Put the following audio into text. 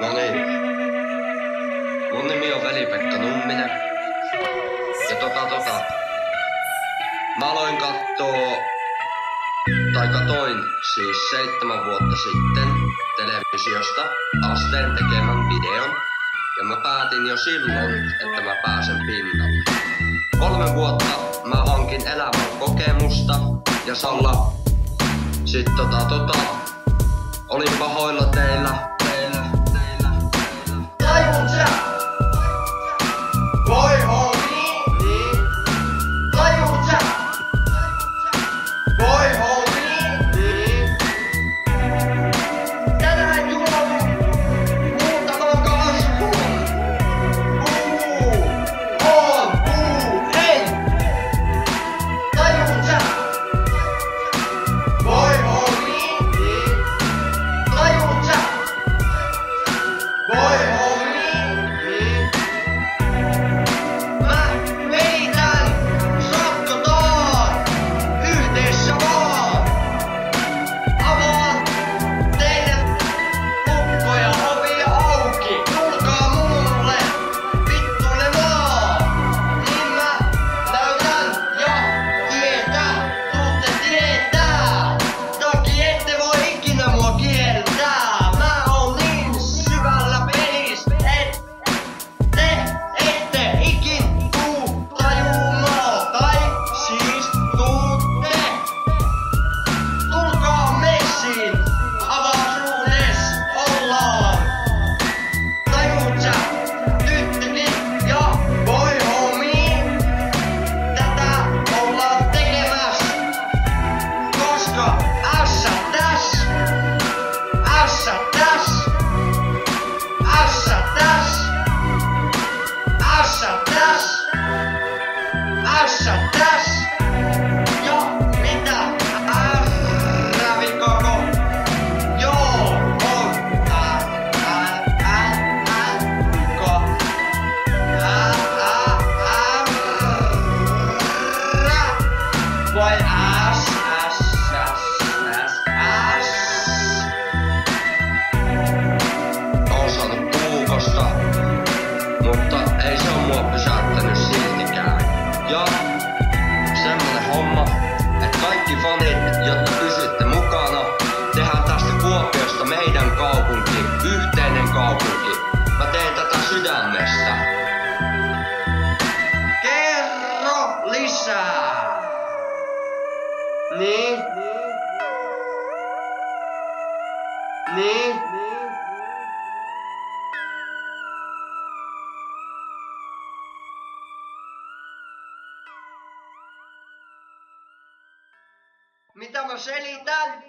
No niin. Mun nimi on Veli-Pekka Numminen. Ja mä aloin katoin siis 7 vuotta sitten televisiosta Asteen tekemän videon. Ja mä päätin jo silloin, että mä pääsen pinnalle. 3 vuotta mä hankin elämän kokemusta ja sit olin pahoilla teillä. Tajun sä? Voi homie? Niin. Tajun sä? Voi homie? Niin. Tänään juomu muutaman kasvuun. Hei! Tajun sä? Voi homie? Niin. Tajun sä? Voi homie? Niin. Mä veitän sakkotaan yhteessä vaan. Avaan teille lukkoja ovia auki. Tulkaa mulle vittuilemaan. Niin mä näytän ja tuutte tietää. Toki ette voi ikinä mua kieltää. Mä oon niin syvällä pelissä, et te ette ikin tuu tajumaan. Tai siis tuutte. Tulkaa messiin, avaruudes ollaan. Tajut sä, tyttökin ja voi homie? Tätä ollaan tekemäs. Koska ässät täs. Ja mitä ärrävikoko? Joo on vai äs. Oon saanut puukosta, mutta ei se oo mua pysäyttänyt siltikään. Ja semmonen homma, että kaikki fanit, jotka pysytte mukana, tehdään tästä Kuopiosta meidän kaupunki, yhteinen kaupunki. Mä teen tätä sydämestä. Kerro lisää. Niin. Mitä mä selitän?